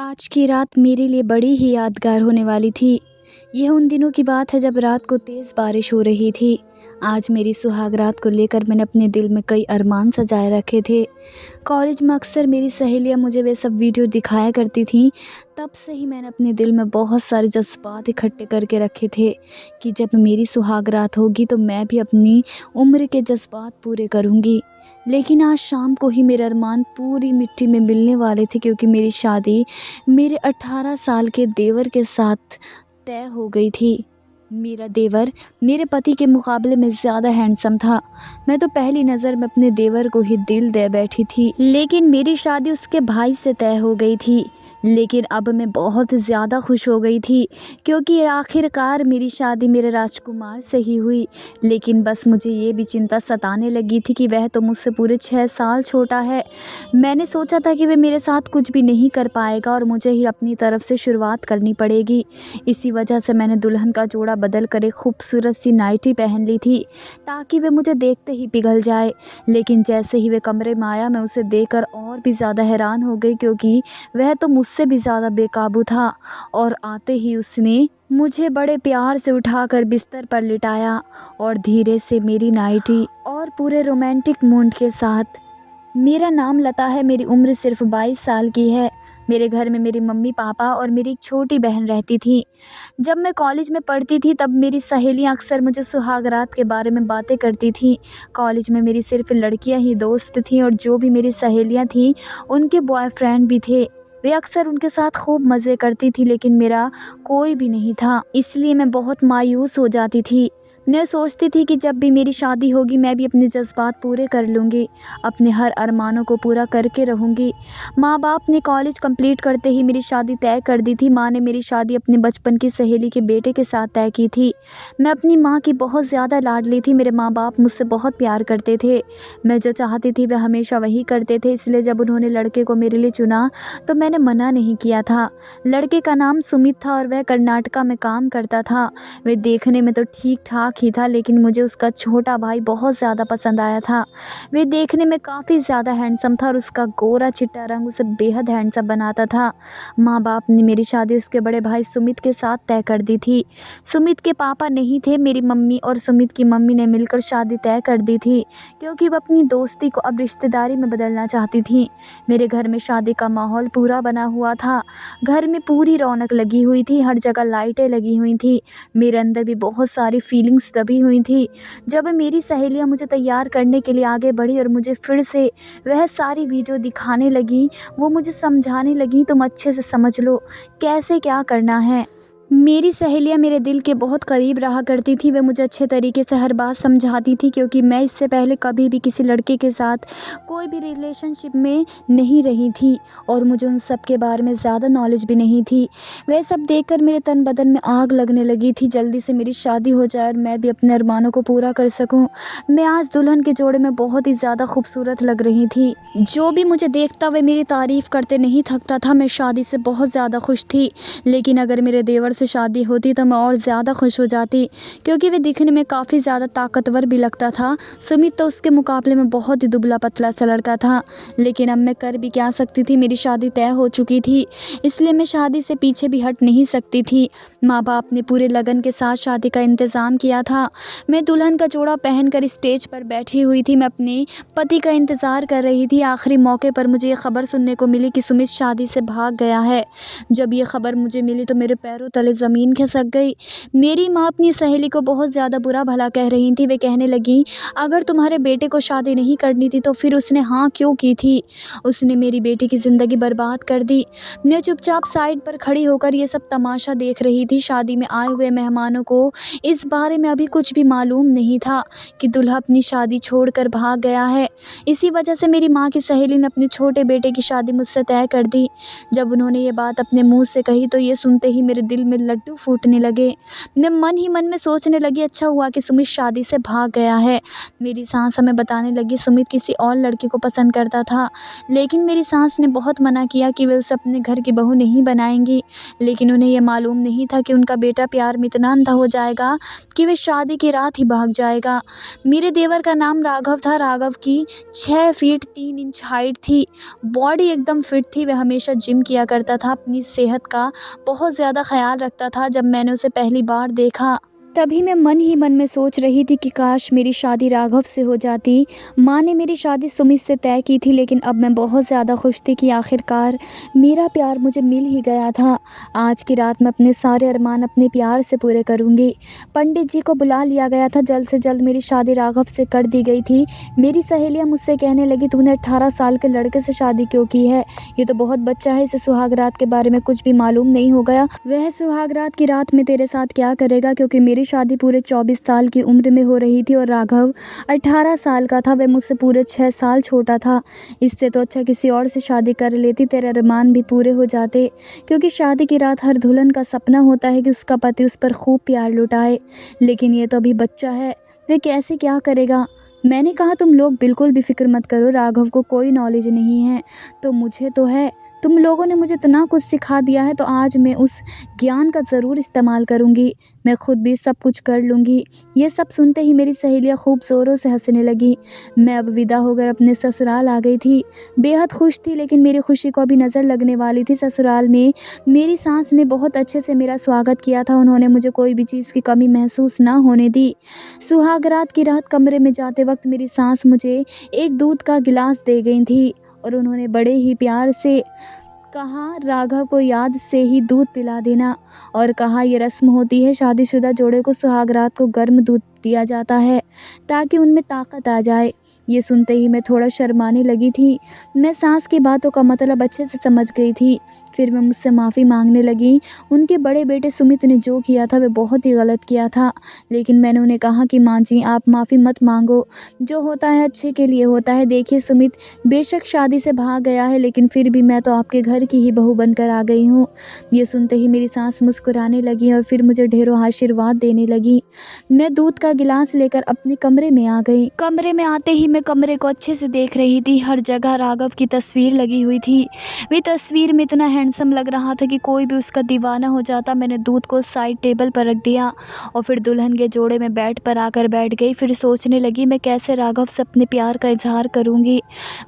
आज की रात मेरे लिए बड़ी ही यादगार होने वाली थी। यह उन दिनों की बात है जब रात को तेज़ बारिश हो रही थी। आज मेरी सुहाग रात को लेकर मैंने अपने दिल में कई अरमान सजाए रखे थे। कॉलेज में अक्सर मेरी सहेलियां मुझे वे सब वीडियो दिखाया करती थीं। तब से ही मैंने अपने दिल में बहुत सारे जज्बात इकट्ठे करके रखे थे कि जब मेरी सुहाग रात होगी तो मैं भी अपनी उम्र के जज्बात पूरे करूँगी। लेकिन आज शाम को ही मेरे अरमान पूरी मिट्टी में मिलने वाले थे, क्योंकि मेरी शादी मेरे 18 साल के देवर के साथ तय हो गई थी। मेरा देवर मेरे पति के मुकाबले में ज़्यादा हैंडसम था। मैं तो पहली नज़र में अपने देवर को ही दिल दे बैठी थी। लेकिन मेरी शादी उसके भाई से तय हो गई थी। लेकिन अब मैं बहुत ज़्यादा खुश हो गई थी, क्योंकि आखिरकार मेरी शादी मेरे राजकुमार से ही हुई। लेकिन बस मुझे ये भी चिंता सताने लगी थी कि वह तो मुझसे पूरे 6 साल छोटा है। मैंने सोचा था कि वह मेरे साथ कुछ भी नहीं कर पाएगा और मुझे ही अपनी तरफ से शुरुआत करनी पड़ेगी। इसी वजह से मैंने दुल्हन का जोड़ा बदल कर एक खूबसूरत सी नाइटी पहन ली थी, ताकि वह मुझे देखते ही पिघल जाए। लेकिन जैसे ही वह कमरे में आया, मैं उसे देखकर और भी ज़्यादा हैरान हो गई, क्योंकि वह तो मुझसे भी ज़्यादा बेकाबू था। और आते ही उसने मुझे बड़े प्यार से उठाकर बिस्तर पर लिटाया और धीरे से मेरी नाइटी और पूरे रोमांटिक मूड के साथ, मेरा नाम लता है, मेरी उम्र सिर्फ 22 साल की है। मेरे घर में मेरी मम्मी पापा और मेरी एक छोटी बहन रहती थी। जब मैं कॉलेज में पढ़ती थी तब मेरी सहेलियां अक्सर मुझे सुहागरात के बारे में बातें करती थीं। कॉलेज में मेरी सिर्फ लड़कियां ही दोस्त थीं, और जो भी मेरी सहेलियां थीं उनके बॉयफ्रेंड भी थे। वे अक्सर उनके साथ खूब मज़े करती थी, लेकिन मेरा कोई भी नहीं था। इसलिए मैं बहुत मायूस हो जाती थी। मैं सोचती थी कि जब भी मेरी शादी होगी मैं भी अपने जज्बात पूरे कर लूँगी, अपने हर अरमानों को पूरा करके रहूँगी। माँ बाप ने कॉलेज कंप्लीट करते ही मेरी शादी तय कर दी थी। माँ ने मेरी शादी अपने बचपन की सहेली के बेटे के साथ तय की थी। मैं अपनी माँ की बहुत ज़्यादा लाडली थी। मेरे माँ बाप मुझसे बहुत प्यार करते थे। मैं जो चाहती थी वह हमेशा वही करते थे। इसलिए जब उन्होंने लड़के को मेरे लिए चुना तो मैंने मना नहीं किया था। लड़के का नाम सुमित था और वह कर्नाटका में काम करता था। वह देखने में तो ठीक ठाक ही था, लेकिन मुझे उसका छोटा भाई बहुत ज़्यादा पसंद आया था। वह देखने में काफ़ी ज़्यादा हैंडसम था और उसका गोरा चिट्टा रंग उसे बेहद हैंडसम बनाता था। माँ बाप ने मेरी शादी उसके बड़े भाई सुमित के साथ तय कर दी थी। सुमित के पापा नहीं थे, मेरी मम्मी और सुमित की मम्मी ने मिलकर शादी तय कर दी थी, क्योंकि वह अपनी दोस्ती को अब रिश्तेदारी में बदलना चाहती थी। मेरे घर में शादी का माहौल पूरा बना हुआ था। घर में पूरी रौनक लगी हुई थी, हर जगह लाइटें लगी हुई थी। मेरे अंदर भी बहुत सारी फीलिंग्स दबी हुई थी। जब मेरी सहेलियां मुझे तैयार करने के लिए आगे बढ़ी और मुझे फिर से वह सारी वीडियो दिखाने लगी, वो मुझे समझाने लगी, तुम अच्छे से समझ लो कैसे क्या करना है। मेरी सहेलियां मेरे दिल के बहुत करीब रहा करती थी। वे मुझे अच्छे तरीके से हर बात समझाती थी, क्योंकि मैं इससे पहले कभी भी किसी लड़के के साथ कोई भी रिलेशनशिप में नहीं रही थी और मुझे उन सब के बारे में ज़्यादा नॉलेज भी नहीं थी। वह सब देखकर मेरे तन बदन में आग लगने लगी थी। जल्दी से मेरी शादी हो जाए और मैं भी अपने अरमानों को पूरा कर सकूं। मैं आज दुल्हन के जोड़े में बहुत ही ज़्यादा खूबसूरत लग रही थी। जो भी मुझे देखता वह मेरी तारीफ़ करते नहीं थकता था। मैं शादी से बहुत ज़्यादा खुश थी, लेकिन अगर मेरे देवर से शादी होती तो मैं और ज़्यादा खुश हो जाती, क्योंकि वह दिखने में काफ़ी ज़्यादा ताकतवर भी लगता था। सुमित तो उसके मुकाबले में बहुत ही दुबला पतला सा लड़का था। लेकिन अब मैं कर भी क्या सकती थी, मेरी शादी तय हो चुकी थी, इसलिए मैं शादी से पीछे भी हट नहीं सकती थी। माँ बाप ने पूरे लगन के साथ शादी का इंतज़ाम किया था। मैं दुल्हन का जोड़ा पहनकर स्टेज पर बैठी हुई थी। मैं अपने पति का इंतज़ार कर रही थी। आखिरी मौके पर मुझे ये खबर सुनने को मिली कि सुमित शादी से भाग गया है। जब ये खबर मुझे मिली तो मेरे पैरों तले ज़मीन खिसक गई। मेरी माँ अपनी सहेली को बहुत ज़्यादा बुरा भला कह रही थी। वे कहने लगी, अगर तुम्हारे बेटे को शादी नहीं करनी थी तो फिर उसने हाँ क्यों की थी? उसने मेरी बेटी की ज़िंदगी बर्बाद कर दी। मैं चुपचाप साइड पर खड़ी होकर ये सब तमाशा देख रही थी। शादी में आए हुए मेहमानों को इस बारे में अभी कुछ भी मालूम नहीं था कि दूल्हा अपनी शादी छोड़कर भाग गया है। इसी वजह से मेरी माँ की सहेली ने अपने छोटे बेटे की शादी मुझसे तय कर दी। जब उन्होंने ये बात अपने मुँह से कही तो ये सुनते ही मेरे दिल में लड्डू फूटने लगे। मैं मन ही मन में सोचने लगी, अच्छा हुआ कि सुमित शादी से भाग गया है। मेरी सास हमें बताने लगी सुमित किसी और लड़के को पसंद करता था, लेकिन मेरी सास ने बहुत मना किया कि वे उसे अपने घर की बहू नहीं बनाएंगी। लेकिन उन्हें यह मालूम नहीं था कि उनका बेटा प्यार में इतना अंधा हो जाएगा कि वे शादी की रात ही भाग जाएगा। मेरे देवर का नाम राघव था। राघव की 6 फीट 3 इंच हाइट थी, बॉडी एकदम फिट थी। वह हमेशा जिम किया करता था, अपनी सेहत का बहुत ज़्यादा ख्याल रखता था। जब मैंने उसे पहली बार देखा तभी मैं मन ही मन में सोच रही थी कि काश मेरी शादी राघव से हो जाती। माँ ने मेरी शादी सुमित से तय की थी, लेकिन अब मैं बहुत ज़्यादा खुश थी कि आखिरकार मेरा प्यार मुझे मिल ही गया था। आज की रात मैं अपने सारे अरमान अपने प्यार से पूरे करूँगी। पंडित जी को बुला लिया गया था। जल्द से जल्द मेरी शादी राघव से कर दी गई थी। मेरी सहेलियाँ मुझसे कहने लगी, तूने 18 साल के लड़के से शादी क्यों की है? ये तो बहुत बच्चा है, इसे सुहाग रात के बारे में कुछ भी मालूम नहीं हो गया। वह सुहाग रात की रात में तेरे साथ क्या करेगा? क्योंकि मेरी शादी पूरे 24 साल की उम्र में हो रही थी और राघव 18 साल का था। वह मुझसे पूरे 6 साल छोटा था। इससे तो अच्छा किसी और से शादी कर लेती, तेरे अरमान भी पूरे हो जाते। क्योंकि शादी की रात हर दुल्हन का सपना होता है कि उसका पति उस पर खूब प्यार लुटाए, लेकिन ये तो अभी बच्चा है, वह कैसे क्या करेगा? मैंने कहा, तुम लोग बिल्कुल भी फिक्र मत करो, राघव को कोई नॉलेज नहीं है तो मुझे तो है। तुम लोगों ने मुझे इतना कुछ सिखा दिया है, तो आज मैं उस ज्ञान का ज़रूर इस्तेमाल करूँगी। मैं खुद भी सब कुछ कर लूँगी। ये सब सुनते ही मेरी सहेलियाँ खूब ज़ोरों से हंसने लगी। मैं अब विदा होकर अपने ससुराल आ गई थी। बेहद खुश थी, लेकिन मेरी खुशी को अभी नज़र लगने वाली थी। ससुराल में मेरी सास ने बहुत अच्छे से मेरा स्वागत किया था। उन्होंने मुझे कोई भी चीज़ की कमी महसूस ना होने दी। सुहागरात की रात कमरे में जाते वक्त मेरी सास मुझे एक दूध का गिलास दे गई थी और उन्होंने बड़े ही प्यार से कहा, राघव को याद से ही दूध पिला देना, और कहा यह रस्म होती है, शादीशुदा जोड़े को सुहागरात को गर्म दूध दिया जाता है ताकि उनमें ताकत आ जाए। ये सुनते ही मैं थोड़ा शर्माने लगी थी। मैं सास की बातों का मतलब अच्छे से समझ गई थी। फिर मैं मुझसे माफ़ी मांगने लगी। उनके बड़े बेटे सुमित ने जो किया था वह बहुत ही गलत किया था, लेकिन मैंने उन्हें कहा कि माँ जी, आप माफ़ी मत मांगो, जो होता है अच्छे के लिए होता है। देखिए सुमित बेशक शादी से भाग गया है, लेकिन फिर भी मैं तो आपके घर की ही बहू बनकर आ गई हूँ। ये सुनते ही मेरी सास मुस्कुराने लगी और फिर मुझे ढेरों आशीर्वाद देने लगी। मैं दूध का गिलास लेकर अपने कमरे में आ गई। कमरे में आते ही मैं कमरे को अच्छे से देख रही थी। हर जगह राघव की तस्वीर लगी हुई थी। वे तस्वीर में इतना हैंडसम लग रहा था कि कोई भी उसका दीवाना हो जाता। मैंने दूध को साइड टेबल पर रख दिया और फिर दुल्हन के जोड़े में बेड पर आकर बैठ गई। फिर सोचने लगी मैं कैसे राघव से अपने प्यार का इजहार करूँगी।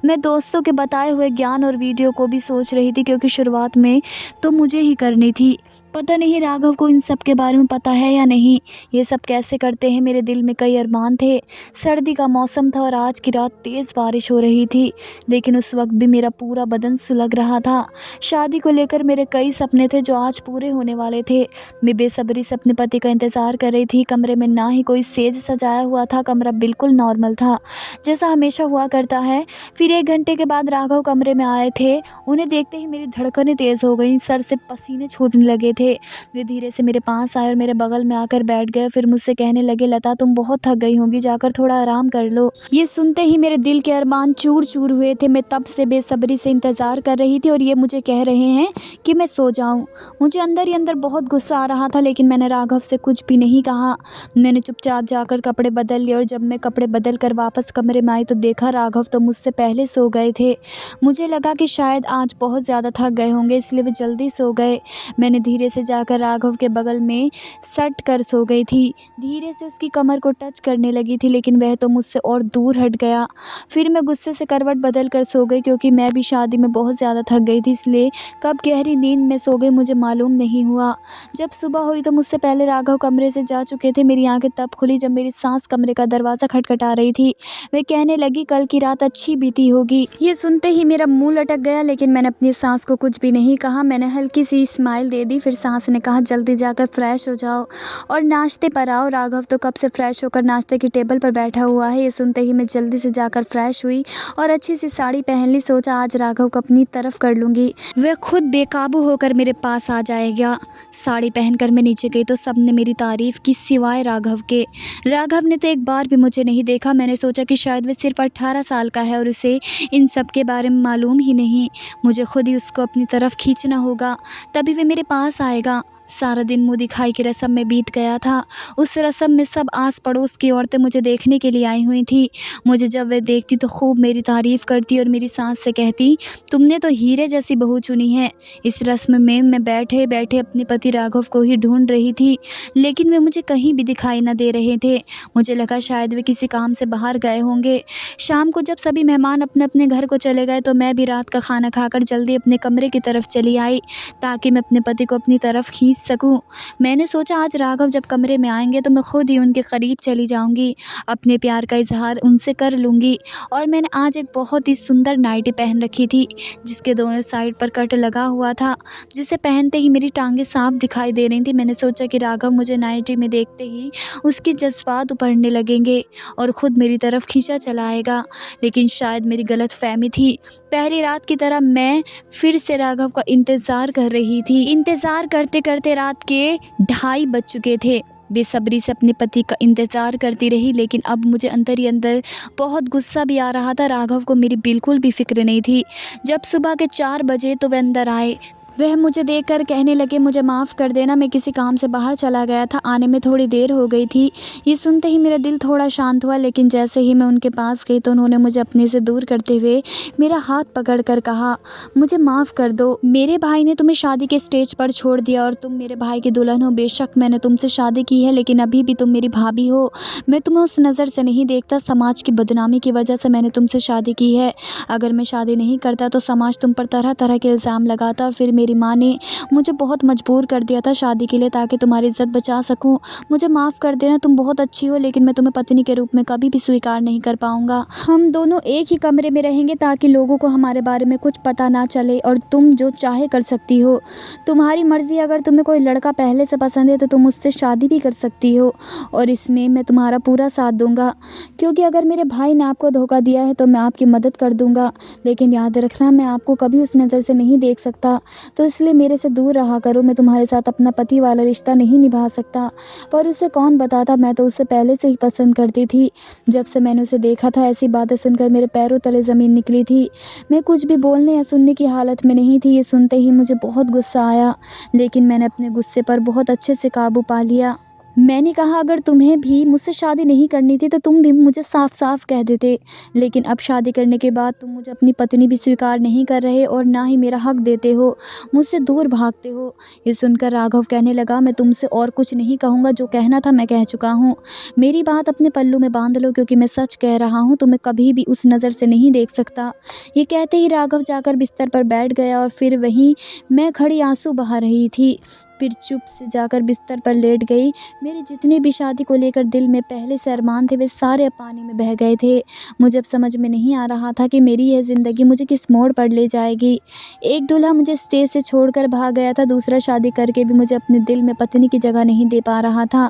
मैं दोस्तों के बताए हुए ज्ञान और वीडियो को भी सोच रही थी, क्योंकि शुरुआत में तो मुझे ही करनी थी। पता नहीं राघव को इन सब के बारे में पता है या नहीं, ये सब कैसे करते हैं। मेरे दिल में कई अरमान थे। सर्दी का मौसम था और आज की रात तेज़ बारिश हो रही थी, लेकिन उस वक्त भी मेरा पूरा बदन सुलग रहा था। शादी को लेकर मेरे कई सपने थे जो आज पूरे होने वाले थे। मैं बेसब्री से अपने पति का इंतज़ार कर रही थी। कमरे में ना ही कोई सेज सजाया हुआ था, कमरा बिल्कुल नॉर्मल था जैसा हमेशा हुआ करता है। फिर 1 घंटे के बाद राघव कमरे में आए थे। उन्हें देखते ही मेरी धड़कनें तेज़ हो गईं, सर से पसीने छूटने लगे थे। वे धीरे से मेरे पास आए और मेरे बगल में आकर बैठ गए। फिर मुझसे कहने लगे, लता तुम बहुत थक गई होंगी, जाकर थोड़ा आराम कर लो। ये सुनते ही मेरे दिल के अरमान चूर चूर हुए थे। मैं तब से बेसब्री से इंतज़ार कर रही थी और ये मुझे कह रहे हैं कि मैं सो जाऊं। मुझे अंदर ही अंदर बहुत गुस्सा आ रहा था, लेकिन मैंने राघव से कुछ भी नहीं कहा। मैंने चुपचाप जाकर कपड़े बदल लिए और जब मैं कपड़े बदल कर वापस कमरे में आई तो देखा राघव तो मुझसे पहले सो गए थे। मुझे लगा कि शायद आज बहुत ज़्यादा थक गए होंगे, इसलिए वे जल्दी सो गए। मैंने धीरे से जाकर राघव के बगल में सट कर सो गई थी। धीरे से उसकी कमर को टच करने लगी थी, लेकिन वह तो मुझसे और दूर हट गया। फिर मैं गुस्से से करवट बदल कर सो गई, क्योंकि मैं भी शादी में बहुत ज़्यादा थक गई थी, इसलिए कब गहरी नींद में सो गई मुझे मालूम नहीं हुआ। जब सुबह हुई तो मुझसे पहले राघव कमरे से जा चुके थे। मेरी आंखें तब खुली जब मेरी सास कमरे का दरवाज़ा खटखटा रही थी। वे कहने लगी, कल की रात अच्छी बीती होगी। ये सुनते ही मेरा मुंह लटक गया, लेकिन मैंने अपनी सास को कुछ भी नहीं कहा। मैंने हल्की सी स्माइल दे दी। फिर सास ने कहा, जल्दी जाकर फ्रेश हो जाओ और नाश्ते पर आओ। राघव तो कब से फ्रेश होकर नाश्ते की टेबल पर बैठा हुआ है। ये सुनते ही मैं जल्दी से जाकर फ्रेश हुई और अच्छी सी साड़ी पहन ली। सोचा आज राघव को अपनी तरफ कर लूँगी, वह खुद बेकाबू होकर मेरे पास आ जाएगा। साड़ी पहनकर मैं नीचे गई तो सबने मेरी तारीफ़ की सिवाय राघव के। राघव ने तो एक बार भी मुझे नहीं देखा। मैंने सोचा कि शायद वह सिर्फ 18 साल का है और उसे इन सब के बारे में मालूम ही नहीं। मुझे खुद ही उसको अपनी तरफ खींचना होगा, तभी वह मेरे पास आएगा। सारा दिन मुँह दिखाई की रस्म में बीत गया था। उस रस्म में सब आस पड़ोस की औरतें मुझे देखने के लिए आई हुई थी। मुझे जब वे देखती तो खूब मेरी तारीफ़ करती और मेरी सास से कहती, तुमने तो हीरे जैसी बहू चुनी है। इस रस्म में मैं बैठे बैठे अपने पति राघव को ही ढूंढ रही थी, लेकिन वे मुझे कहीं भी दिखाई न दे रहे थे। मुझे लगा शायद वे किसी काम से बाहर गए होंगे। शाम को जब सभी मेहमान अपने अपने घर को चले गए तो मैं भी रात का खाना खाकर जल्दी अपने कमरे की तरफ चली आई, ताकि मैं अपने पति को अपनी तरफ खींच सकूं। मैंने सोचा आज राघव जब कमरे में आएंगे तो मैं खुद ही उनके करीब चली जाऊंगी, अपने प्यार का इजहार उनसे कर लूँगी। और मैंने आज एक बहुत ही सुंदर नाइटी पहन रखी थी, जिसके दोनों साइड पर कट लगा हुआ था, जिसे पहनते ही मेरी टांगें साफ दिखाई दे रही थी। मैंने सोचा कि राघव मुझे नाइटी में देखते ही उसके जज्बात उभरने लगेंगे और ख़ुद मेरी तरफ खींचा चला आएगा, लेकिन शायद मेरी गलतफहमी थी। पहली रात की तरह मैं फिर से राघव का इंतज़ार कर रही थी। इंतज़ार करते करते रात के 2:30 बज चुके थे। बेसब्री से अपने पति का इंतज़ार करती रही, लेकिन अब मुझे अंदर ही अंदर बहुत गुस्सा भी आ रहा था। राघव को मेरी बिल्कुल भी फ़िक्र नहीं थी। जब सुबह के 4 बजे तो वे अंदर आए। वह मुझे देखकर कहने लगे, मुझे माफ़ कर देना, मैं किसी काम से बाहर चला गया था, आने में थोड़ी देर हो गई थी। ये सुनते ही मेरा दिल थोड़ा शांत हुआ, लेकिन जैसे ही मैं उनके पास गई तो उन्होंने मुझे अपने से दूर करते हुए मेरा हाथ पकड़कर कहा, मुझे माफ़ कर दो। मेरे भाई ने तुम्हें शादी के स्टेज पर छोड़ दिया और तुम मेरे भाई की दुल्हन हो। बेशक मैंने तुमसे शादी की है, लेकिन अभी भी तुम मेरी भाभी हो। मैं तुम्हें उस नज़र से नहीं देखता। समाज की बदनामी की वजह से मैंने तुमसे शादी की है। अगर मैं शादी नहीं करता तो समाज तुम पर तरह तरह के इल्ज़ाम लगाता, और फिर मेरी माँ ने मुझे बहुत मजबूर कर दिया था शादी के लिए, ताकि तुम्हारी इज्जत बचा सकूं। मुझे माफ़ कर देना, तुम बहुत अच्छी हो, लेकिन मैं तुम्हें पत्नी के रूप में कभी भी स्वीकार नहीं कर पाऊंगा। हम दोनों एक ही कमरे में रहेंगे ताकि लोगों को हमारे बारे में कुछ पता ना चले, और तुम जो चाहे कर सकती हो। तुम्हारी मर्ज़ी, अगर तुम्हें कोई लड़का पहले से पसंद है तो तुम उससे शादी भी कर सकती हो, और इसमें मैं तुम्हारा पूरा साथ दूंगा, क्योंकि अगर मेरे भाई ने आपको धोखा दिया है तो मैं आपकी मदद कर दूंगा। लेकिन याद रखना, मैं आपको कभी उस नज़र से नहीं देख सकता, तो इसलिए मेरे से दूर रहा करो। मैं तुम्हारे साथ अपना पति वाला रिश्ता नहीं निभा सकता। पर उसे कौन बताता, मैं तो उसे पहले से ही पसंद करती थी। जब से मैंने उसे देखा था, ऐसी बातें सुनकर मेरे पैरों तले ज़मीन निकली थी। मैं कुछ भी बोलने या सुनने की हालत में नहीं थी। ये सुनते ही मुझे बहुत गुस्सा आया, लेकिन मैंने अपने गुस्से पर बहुत अच्छे से काबू पा लिया। मैंने कहा, अगर तुम्हें भी मुझसे शादी नहीं करनी थी तो तुम भी मुझे साफ साफ कह देते, लेकिन अब शादी करने के बाद तुम मुझे अपनी पत्नी भी स्वीकार नहीं कर रहे और ना ही मेरा हक देते हो, मुझसे दूर भागते हो। ये सुनकर राघव कहने लगा, मैं तुमसे और कुछ नहीं कहूँगा, जो कहना था मैं कह चुका हूँ। मेरी बात अपने पल्लू में बांध लो, क्योंकि मैं सच कह रहा हूँ, तुम्हें कभी भी उस नज़र से नहीं देख सकता। ये कहते ही राघव जाकर बिस्तर पर बैठ गया, और फिर वहीं मैं खड़ी आंसू बहा रही थी। फिर चुप से जाकर बिस्तर पर लेट गई। मेरे जितने भी शादी को लेकर दिल में पहले से अरमान थे, वे सारे पानी में बह गए थे। मुझे अब समझ में नहीं आ रहा था कि मेरी यह ज़िंदगी मुझे किस मोड़ पर ले जाएगी। एक दूल्हा मुझे स्टेज से छोड़कर भाग गया था, दूसरा शादी करके भी मुझे अपने दिल में पत्नी की जगह नहीं दे पा रहा था।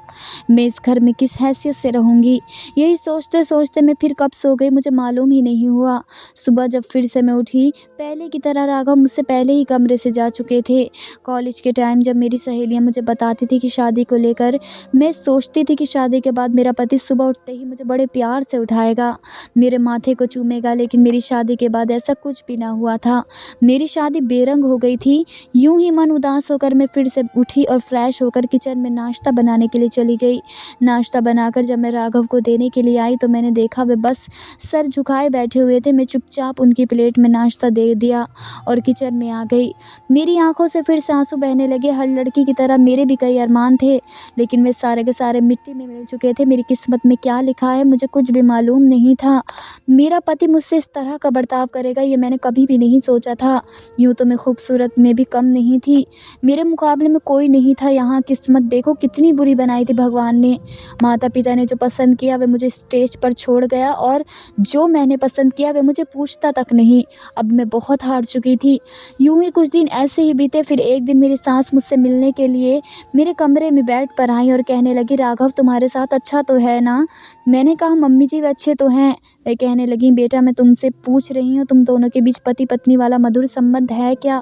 मैं इस घर में किस हैसियत से रहूँगी, यही सोचते सोचते मैं फिर कब सो गई, मुझे मालूम ही नहीं हुआ। सुबह जब फिर से मैं उठी, पहले की तरह राघव मुझसे पहले ही कमरे से जा चुके थे। कॉलेज के टाइम जब मेरी सहेलियां मुझे बताती थी कि शादी को लेकर, मैं सोचती थी कि शादी के बाद मेरा पति सुबह उठते ही मुझे बड़े प्यार से उठाएगा, मेरे माथे को चूमेगा, लेकिन मेरी शादी के बाद ऐसा कुछ भी ना हुआ था। मेरी शादी बेरंग हो गई थी। यूं ही मन उदास होकर मैं फिर से उठी और फ्रेश होकर किचन में नाश्ता बनाने के लिए चली गई। नाश्ता बनाकर जब मैं राघव को देने के लिए आई तो मैंने देखा वे बस सर झुकाए बैठे हुए थे। मैं चुपचाप उनकी प्लेट में नाश्ता दे दिया और किचन में आ गई। मेरी आंखों से फिर से आंसू बहने लगे। हर लड़की की तरह मेरे भी कई अरमान थे, लेकिन वे सारे के सारे मिट्टी में मिल चुके थे। मेरी किस्मत में क्या लिखा है मुझे कुछ भी मालूम नहीं था। मेरा पति मुझसे इस तरह का बर्ताव करेगा ये मैंने कभी भी नहीं सोचा था। यूँ तो मैं खूबसूरत में भी कम नहीं थी, मेरे मुकाबले में कोई नहीं था यहाँ। किस्मत देखो कितनी बुरी बनाई थी भगवान ने। माता पिता ने जो पसंद किया वे मुझे स्टेज पर छोड़ गया, और जो मैंने पसंद किया वे मुझे पूछता तक नहीं। अब मैं बहुत हार चुकी थी। यूं ही कुछ दिन ऐसे ही बीते। फिर एक दिन मेरी सास मुझसे मिलने के लिए मेरे कमरे में बेड पर आई और कहने लगी, राघव तुम्हारे साथ अच्छा तो है ना? मैंने कहा, मम्मी जी वे अच्छे तो हैं। वे कहने लगी, बेटा मैं तुमसे पूछ रही हूँ, तुम दोनों के बीच पति पत्नी वाला मधुर संबंध है क्या?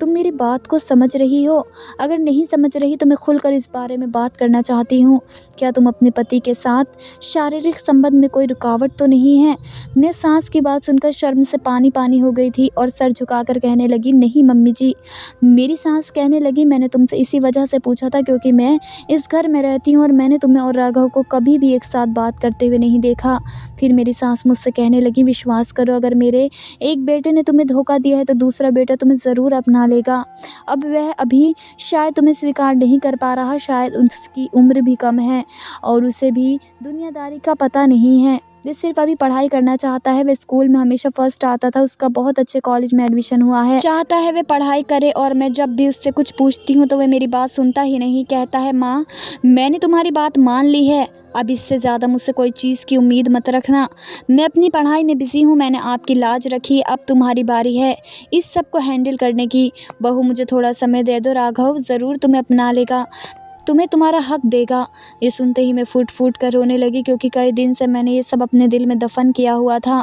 तुम मेरी बात को समझ रही हो? अगर नहीं समझ रही तो मैं खुलकर इस बारे में बात करना चाहती हूँ। क्या तुम अपने पति के साथ शारीरिक संबंध में कोई रुकावट तो नहीं है? मैं सास की बात सुनकर शर्म से पानी पानी हो गई थी और सर झुकाकर कहने लगी, नहीं मम्मी जी। मेरी सास कहने लगी, मैंने तुमसे इसी वजह से पूछा था क्योंकि मैं इस घर में रहती हूँ और मैंने तुम्हें और राघव को कभी भी एक साथ बात करते हुए नहीं देखा। फिर मेरी सास मुझसे कहने लगी, विश्वास करो, अगर मेरे एक बेटे ने तुम्हें धोखा दिया है तो दूसरा बेटा तुम्हें ज़रूर अपना लेगा। अब वह अभी शायद तुम्हें स्वीकार नहीं कर पा रहा, शायद उसकी उम्र भी कम है और उसे भी दुनियादारी का पता नहीं है। वह सिर्फ अभी पढ़ाई करना चाहता है। वह स्कूल में हमेशा फर्स्ट आता था, उसका बहुत अच्छे कॉलेज में एडमिशन हुआ है, चाहता है वह पढ़ाई करे। और मैं जब भी उससे कुछ पूछती हूँ तो वह मेरी बात सुनता ही नहीं, कहता है माँ मैंने तुम्हारी बात मान ली है, अब इससे ज़्यादा मुझसे कोई चीज़ की उम्मीद मत रखना। मैं अपनी पढ़ाई में बिज़ी हूँ, मैंने आपकी लाज रखी, अब तुम्हारी बारी है इस सब को हैंडल करने की। बहू मुझे थोड़ा समय दे दो, राघव ज़रूर तुम्हें अपना लेगा, तुम्हें तुम्हारा हक देगा। ये सुनते ही मैं फूट फूट कर रोने लगी क्योंकि कई दिन से मैंने ये सब अपने दिल में दफन किया हुआ था।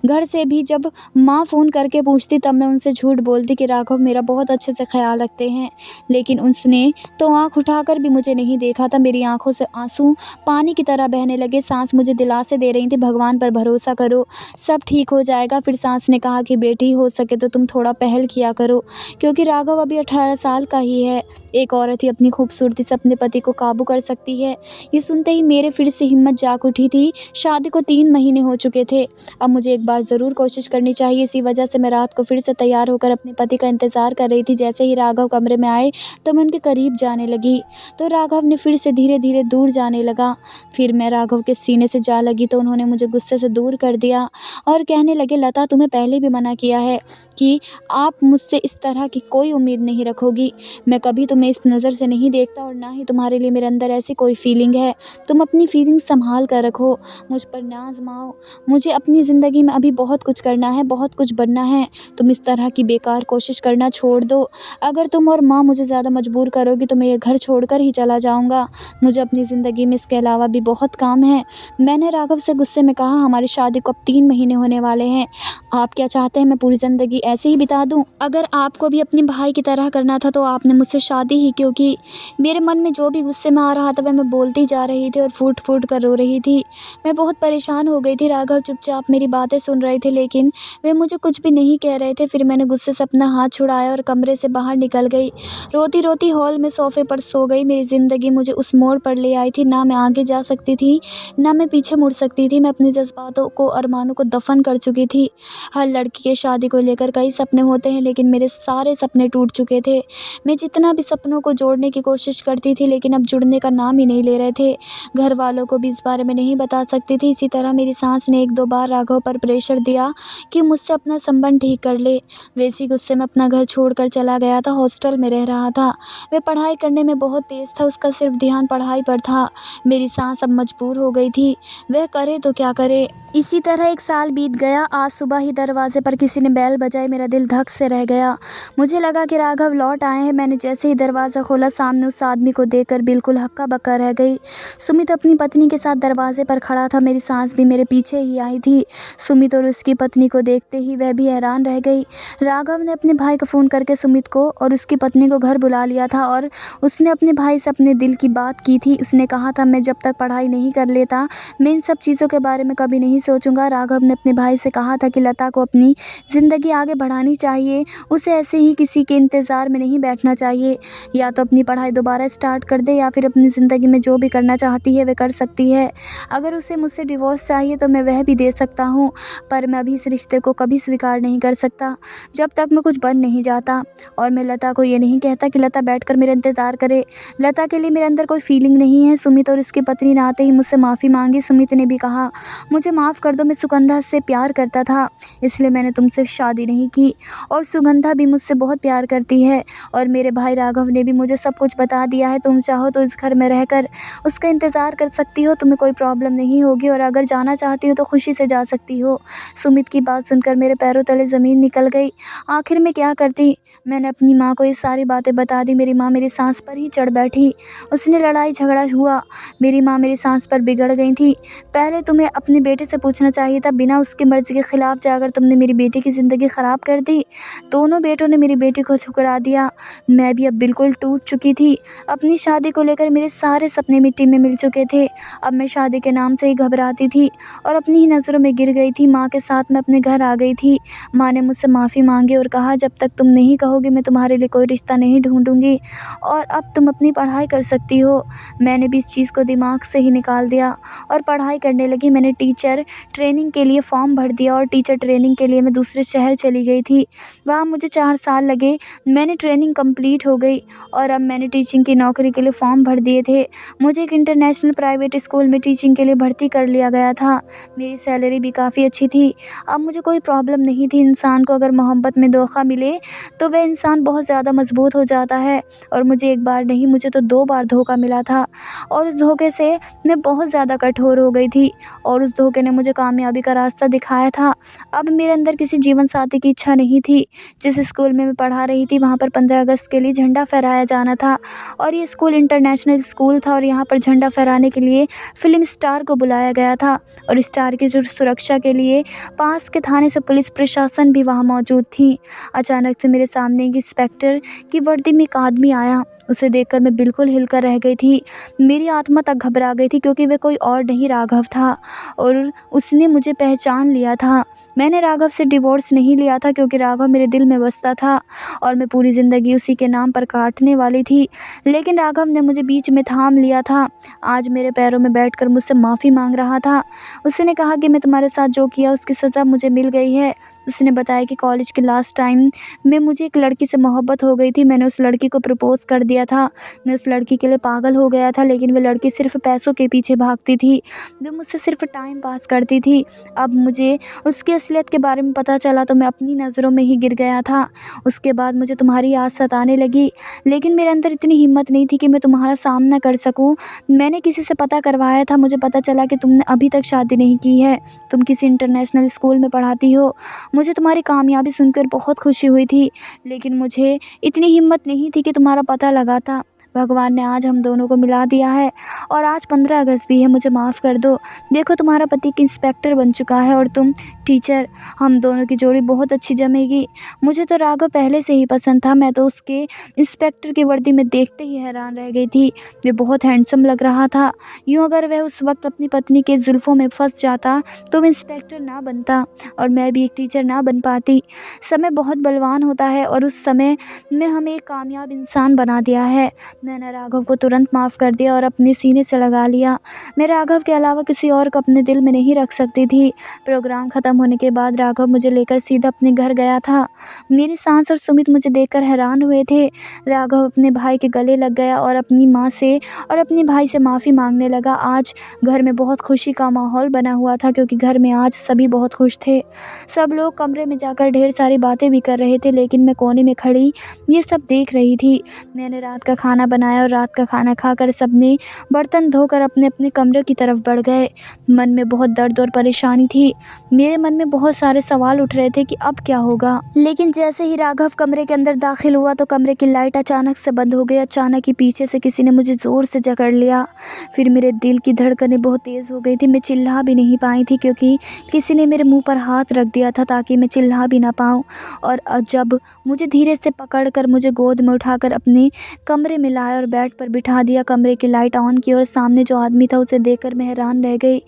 घर से भी जब माँ फ़ोन करके पूछती तब मैं उनसे झूठ बोलती कि राघव मेरा बहुत अच्छे से ख्याल रखते हैं, लेकिन उसने तो आँख उठाकर भी मुझे नहीं देखा था। मेरी आँखों से आंसू पानी की तरह बहने लगे। सास मुझे दिलासे दे रही थी, भगवान पर भरोसा करो, सब ठीक हो जाएगा। फिर सास ने कहा कि बेटी हो सके तो तुम थोड़ा पहल किया करो क्योंकि राघव अभी 18 साल का ही है। एक औरत ही अपनी खूबसूरती से अपने पति को काबू कर सकती है। ये सुनते ही मेरे फिर से हिम्मत जाग उठी थी। शादी को 3 महीने हो चुके थे, अब मुझे एक बार ज़रूर कोशिश करनी चाहिए। इसी वजह से मैं रात को फिर से तैयार होकर अपने पति का इंतज़ार कर रही थी। जैसे ही राघव कमरे में आए तो मैं उनके करीब जाने लगी तो राघव ने फिर से धीरे धीरे दूर जाने लगा। फिर मैं राघव के सीने से जा लगी तो उन्होंने मुझे गुस्से से दूर कर दिया और कहने लगे, लता तुम्हें पहले भी मना किया है कि आप मुझसे इस तरह की कोई उम्मीद नहीं रखोगी। मैं कभी तुम्हें इस नज़र से नहीं देखता और ना ही तुम्हारे लिए मेरे अंदर ऐसी कोई फीलिंग है। तुम अपनी फीलिंग संभाल कर रखो, मुझ पर ना आज़माओ। मुझे अपनी ज़िंदगी में अभी बहुत कुछ करना है, बहुत कुछ बनना है। तुम इस तरह की बेकार कोशिश करना छोड़ दो। अगर तुम और माँ मुझे ज़्यादा मजबूर करोगी तो मैं ये घर छोड़कर ही चला जाऊँगा। मुझे अपनी ज़िंदगी में इसके अलावा भी बहुत काम है। मैंने राघव से गुस्से में कहा, हमारी शादी को अब 3 महीने होने वाले हैं। आप क्या चाहते हैं मैं पूरी ज़िंदगी ऐसे ही बिता दूँ? अगर आपको भी अपने भाई की तरह करना था तो आपने मुझसे शादी ही क्यों की? मेरे मन में जो भी गुस्से में आ रहा था वह मैं बोलती जा रही थी और फूट फूट कर रो रही थी। मैं बहुत परेशान हो गई थी। राघव चुपचाप मेरी बातें सुन रहे थे लेकिन वे मुझे कुछ भी नहीं कह रहे थे। फिर मैंने गुस्से से अपना हाथ छुड़ाया और कमरे से बाहर निकल गई। रोती रोती हॉल में सोफे पर सो गई। मेरी ज़िंदगी मुझे उस मोड़ पर ले आई थी, ना मैं आगे जा सकती थी ना मैं पीछे मुड़ सकती थी। मैं अपने जज्बातों को, अरमानों को दफन कर चुकी थी। हर लड़की के शादी को लेकर कई सपने होते हैं लेकिन मेरे सारे सपने टूट चुके थे। मैं जितना भी सपनों को जोड़ने की कोशिश करती थी लेकिन अब जुड़ने का नाम ही नहीं ले रहे थे। घर वालों को भी इस बारे में नहीं बता सकती थी। इसी तरह मेरी सास ने 1-2 बार राघव पर प्रेशर दिया कि मुझसे अपना संबंध ठीक कर ले। वैसी गुस्से में अपना घर छोड़कर चला गया था। हॉस्टल में रह रहा था। वह पढ़ाई करने में बहुत तेज़ था, उसका सिर्फ ध्यान पढ़ाई पर था। मेरी सास अब मजबूर हो गई थी, वह करे तो क्या करे। इसी तरह 1 साल बीत गया। आज सुबह ही दरवाजे पर किसी ने बेल बजाई। मेरा दिल धक से रह गया। मुझे लगा कि राघव लौट आए हैं। मैंने जैसे ही दरवाज़ा खोला सामने उस आदमी को देखकर बिल्कुल हक्का बक्का रह गई। सुमित अपनी पत्नी के साथ दरवाजे पर खड़ा था। मेरी सास भी मेरे पीछे ही आई थी। सुमित और उसकी पत्नी को देखते ही वह भी हैरान रह गई। राघव ने अपने भाई को फ़ोन करके सुमित को और उसकी पत्नी को घर बुला लिया था और उसने अपने भाई से अपने दिल की बात की थी। उसने कहा था, मैं जब तक पढ़ाई नहीं कर लेता मैं इन सब चीज़ों के बारे में कभी नहीं सोचूंगा। राघव ने अपने भाई से कहा था कि लता को अपनी ज़िंदगी आगे बढ़ानी चाहिए, उसे ऐसे ही किसी के इंतज़ार में नहीं बैठना चाहिए। या तो अपनी पढ़ाई दोबारा स्टार्ट कर दे या फिर अपनी ज़िंदगी में जो भी करना चाहती है वह कर सकती है। अगर उसे मुझसे डिवोर्स चाहिए तो मैं वह भी दे सकता हूँ, पर मैं अभी इस रिश्ते को कभी स्वीकार नहीं कर सकता जब तक मैं कुछ बन नहीं जाता। और मैं लता को ये नहीं कहता कि लता बैठकर मेरा इंतज़ार करे। लता के लिए मेरे अंदर कोई फीलिंग नहीं है। सुमित और उसकी पत्नी ने आते ही मुझसे माफ़ी मांगी। सुमित ने भी कहा, मुझे माफ़ कर दो, मैं सुगंधा से प्यार करता था इसलिए मैंने तुमसे शादी नहीं की और सुगंधा भी मुझसे बहुत प्यार करती है और मेरे भाई राघव ने भी मुझे सब कुछ बता दिया है। तुम चाहो तो इस घर में रहकर उसका इंतज़ार कर सकती हो, तुम्हें कोई प्रॉब्लम नहीं होगी और अगर जाना चाहती हो तो खुशी से जा सकती हो। सुमित की बात सुनकर मेरे पैरों तले ज़मीन निकल गई। आखिर में क्या करती? मैंने अपनी माँ को ये सारी बातें बता दी। मेरी माँ मेरी सांस पर ही चढ़ बैठी। उसने लड़ाई झगड़ा हुआ। मेरी माँ मेरी सांस पर बिगड़ गई थी। पहले तुम्हें अपने बेटे से से पूछना चाहिए था, बिना उसकी मर्ज़ी के ख़िलाफ़ जाकर तुमने मेरी बेटी की ज़िंदगी ख़राब कर दी। दोनों बेटों ने मेरी बेटी को ठुकरा दिया। मैं भी अब बिल्कुल टूट चुकी थी। अपनी शादी को लेकर मेरे सारे सपने मिट्टी में मिल चुके थे। अब मैं शादी के नाम से ही घबराती थी और अपनी ही नज़रों में गिर गई थी। माँ के साथ मैं अपने घर आ गई थी। माँ ने मुझसे माफ़ी मांगी और कहा, जब तक तुम नहीं कहोगी मैं तुम्हारे लिए कोई रिश्ता नहीं ढूंढूंगी और अब तुम अपनी पढ़ाई कर सकती हो। मैंने भी इस चीज़ को दिमाग से ही निकाल दिया और पढ़ाई करने लगी। मैंने टीचर ट्रेनिंग के लिए फॉर्म भर दिया और टीचर ट्रेनिंग के लिए मैं दूसरे शहर चली गई थी। वहाँ मुझे 4 साल लगे। मैंने ट्रेनिंग कंप्लीट हो गई और अब मैंने टीचिंग की नौकरी के लिए फॉर्म भर दिए थे। मुझे एक इंटरनेशनल प्राइवेट स्कूल में टीचिंग के लिए भर्ती कर लिया गया था। मेरी सैलरी भी काफ़ी अच्छी थी। अब मुझे कोई प्रॉब्लम नहीं थी। इंसान को अगर मोहब्बत में धोखा मिले तो वह इंसान बहुत ज़्यादा मजबूत हो जाता है और मुझे एक बार नहीं, मुझे तो 2 बार धोखा मिला था और उस धोखे से मैं बहुत ज़्यादा कठोर हो गई थी और उस धोखे ने मुझे कामयाबी का रास्ता दिखाया था। अब मेरे अंदर किसी जीवन साथी की इच्छा नहीं थी। जिस स्कूल में मैं पढ़ा रही थी वहाँ पर 15 अगस्त के लिए झंडा फहराया जाना था और ये स्कूल इंटरनेशनल स्कूल था और यहाँ पर झंडा फहराने के लिए फ़िल्म स्टार को बुलाया गया था और स्टार की जो सुरक्षा के लिए पास के थाने से पुलिस प्रशासन भी वहाँ मौजूद थी। अचानक से मेरे सामने एक इंस्पेक्टर की वर्दी में एक आदमी आया। उसे देखकर मैं बिल्कुल हिलकर रह गई थी। मेरी आत्मा तक घबरा गई थी क्योंकि वह कोई और नहीं, राघव था और उसने मुझे पहचान लिया था। मैंने राघव से डिवोर्स नहीं लिया था क्योंकि राघव मेरे दिल में बसता था और मैं पूरी ज़िंदगी उसी के नाम पर काटने वाली थी, लेकिन राघव ने मुझे बीच में थाम लिया था। आज मेरे पैरों में बैठकर मुझसे माफ़ी मांग रहा था। उसने कहा कि मैं तुम्हारे साथ जो किया उसकी सज़ा मुझे मिल गई है। उसने बताया कि कॉलेज के लास्ट टाइम में मुझे एक लड़की से मोहब्बत हो गई थी। मैंने उस लड़की को प्रपोज़ कर दिया था। मैं उस लड़की के लिए पागल हो गया था, लेकिन वह लड़की सिर्फ़ पैसों के पीछे भागती थी। वह मुझसे सिर्फ़ टाइम पास करती थी। अब मुझे उसकी असलियत के बारे में पता चला तो मैं अपनी नज़रों में ही गिर गया था। उसके बाद मुझे तुम्हारी याद सताने लगी, लेकिन मेरे अंदर इतनी हिम्मत नहीं थी कि मैं तुम्हारा सामना कर सकूं। मैंने किसी से पता करवाया था। मुझे पता चला कि तुमने अभी तक शादी नहीं की है। तुम किसी इंटरनेशनल स्कूल में पढ़ाती हो। मुझे तुम्हारी कामयाबी सुनकर बहुत खुशी हुई थी, लेकिन मुझे इतनी हिम्मत नहीं थी कि तुम्हारा पता लगाता। भगवान ने आज हम दोनों को मिला दिया है और आज 15 अगस्त भी है। मुझे माफ़ कर दो। देखो, तुम्हारा पति एक इंस्पेक्टर बन चुका है और तुम टीचर। हम दोनों की जोड़ी बहुत अच्छी जमेगी। मुझे तो राघव पहले से ही पसंद था। मैं तो उसके इंस्पेक्टर की वर्दी में देखते ही हैरान रह गई थी। वे बहुत हैंडसम लग रहा था। यूँ अगर वह उस वक्त अपनी पत्नी के जुल्फ़ों में फंस जाता तो वह इंस्पेक्टर ना बनता और मैं भी एक टीचर ना बन पाती। समय बहुत बलवान होता है और उस समय में हमें एक कामयाब इंसान बना दिया है। मैंने राघव को तुरंत माफ़ कर दिया और अपने सीने से लगा लिया। मैं राघव के अलावा किसी और को अपने दिल में नहीं रख सकती थी। प्रोग्राम ख़त्म होने के बाद राघव मुझे लेकर सीधा अपने घर गया था। मेरी सास और सुमित मुझे देखकर हैरान हुए थे। राघव अपने भाई के गले लग गया और अपनी माँ से और अपने भाई से माफ़ी मांगने लगा। आज घर में बहुत खुशी का माहौल बना हुआ था क्योंकि घर में आज सभी बहुत खुश थे। सब लोग कमरे में जाकर ढेर सारी बातें भी कर रहे थे, लेकिन मैं कोने में खड़ी ये सब देख रही थी। मैंने रात का खाना बनाया और रात का खाना खाकर सबने बर्तन धोकर अपने अपने कमरे की तरफ बढ़ गए। मन में बहुत दर्द और परेशानी थी। मेरे मन में बहुत सारे सवाल उठ रहे थे कि अब क्या होगा। लेकिन जैसे ही राघव कमरे के अंदर दाखिल हुआ तो कमरे की लाइट अचानक से बंद हो गई। अचानक ही पीछे से किसी ने मुझे ज़ोर से जकड़ लिया। फिर मेरे दिल की धड़कनें बहुत तेज़ हो गई थी। मैं चिल्ला भी नहीं पाई थी क्योंकि किसी ने मेरे मुंह पर हाथ रख दिया था ताकि मैं चिल्ला भी ना पाऊँ। और जब मुझे धीरे से पकड़कर मुझे गोद में उठाकर अपने कमरे में लाया और बेड पर बिठा दिया। कमरे की लाइट ऑन की और सामने जो आदमी था उसे देखकर मैं हैरान रह गई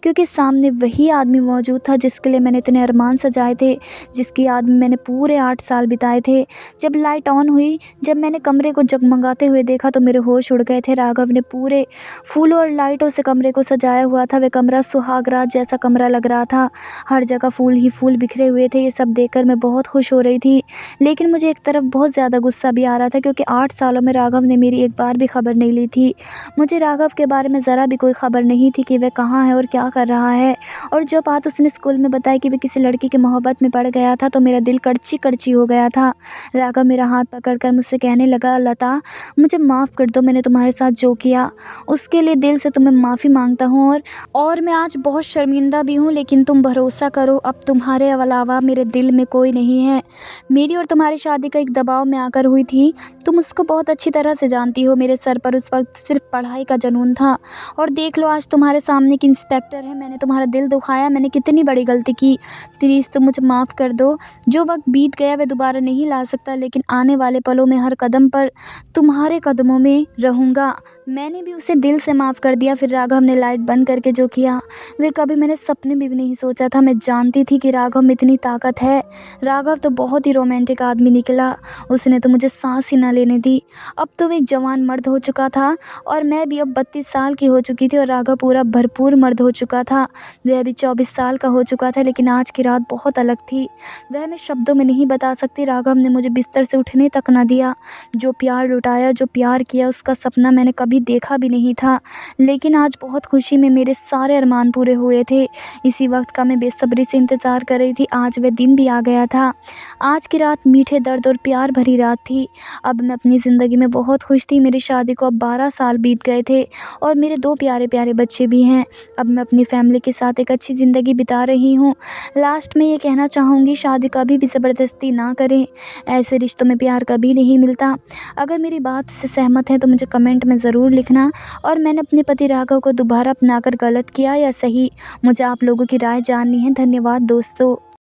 क्योंकि सामने वही आदमी मौजूद था जिसके लिए मैंने इतने अरमान सजाए थे, जिसकी याद में मैंने पूरे 8 साल बिताए थे। जब लाइट ऑन हुई, जब मैंने कमरे को जगमगाते हुए देखा तो मेरे होश उड़ गए थे। राघव ने पूरे फूलों और लाइटों से कमरे को सजाया हुआ था। वह कमरा सुहागरात जैसा कमरा लग रहा था। हर जगह फूल ही फूल बिखरे हुए थे। ये सब देखकर मैं बहुत खुश हो रही थी, लेकिन मुझे एक तरफ बहुत ज़्यादा गुस्सा भी आ रहा था क्योंकि 8 सालों में राघव ने मेरी एक बार भी खबर नहीं ली थी। मुझे राघव के बारे में ज़रा भी कोई खबर नहीं थी कि वह कहाँ है और क्या कर रहा है। और जो बात उसने स्कूल में बताई कि वह किसी लड़की की मोहब्बत में पड़ गया था तो मेरा दिल कड़ची कड़ची हो गया था। राघव मेरा हाथ पकड़कर मुझसे कहने लगा, लता, मुझे माफ़ कर दो। मैंने तुम्हारे साथ जो किया उसके लिए दिल से तुम्हें माफ़ी मांगता हूँ और मैं आज बहुत शर्मिंदा भी हूँ, लेकिन तुम भरोसा करो अब तुम्हारे अलावा मेरे दिल में कोई नहीं है। मेरी और तुम्हारी शादी का एक दबाव में आकर हुई थी। तुम उसको बहुत अच्छी तरह से जानती हो मेरे सर पर उस वक़्त सिर्फ़ पढ़ाई का जुनून था और देख लो आज तुम्हारे सामने एक इंस्पेक्टर है। मैंने तुम्हारा दिल दुखाया, मैंने कितनी बड़ी गलती की। प्लीज़ तुम मुझे माफ़ कर दो। जो वक़्त बीत गया वह दोबारा नहीं ला सकता, लेकिन आने वाले पलों में हर कदम पर तुम्हारे कदमों में रहूँगा। मैंने भी उसे दिल से माफ़ कर दिया। फिर राघव ने लाइट बंद करके जो किया वे कभी मैंने सपने में भी नहीं सोचा था। मैं जानती थी कि राघव में इतनी ताकत है। राघव तो बहुत ही रोमांटिक आदमी निकला। उसने तो मुझे सांस ही ना लेने दी। अब तो वो एक जवान मर्द हो चुका था और मैं भी अब 32 साल की हो चुकी थी और राघव पूरा भरपूर मर्द हो चुका था। वह अभी 24 साल का हो चुका था, लेकिन आज की रात बहुत अलग थी। वह मैं शब्दों में नहीं बता सकती। राघव ने मुझे बिस्तर से उठने तक ना दिया। जो प्यार लुटाया, जो प्यार किया, उसका सपना मैंने कभी देखा भी नहीं था। लेकिन आज बहुत खुशी में मेरे सारे अरमान पूरे हुए थे। इसी वक्त का मैं बेसब्री से इंतज़ार कर रही थी। आज वह दिन भी आ गया था। आज की रात मीठे दर्द और प्यार भरी रात थी। अब मैं अपनी ज़िंदगी में बहुत खुश थी। मेरी शादी को अब 12 साल बीत गए थे और मेरे 2 प्यारे प्यारे बच्चे भी हैं। अब मैं अपनी फैमिली के साथ एक अच्छी ज़िंदगी बिता रही हूँ। लास्ट में ये कहना चाहूँगी, शादी कभी भी ज़बरदस्ती ना करें। ऐसे रिश्तों में प्यार कभी नहीं मिलता। अगर मेरी बात से सहमत हैं तो मुझे कमेंट में ज़रूर लिखना। और मैंने अपने पति राघव को दोबारा अपनाकर गलत किया या सही, मुझे आप लोगों की राय जाननी है। धन्यवाद दोस्तों।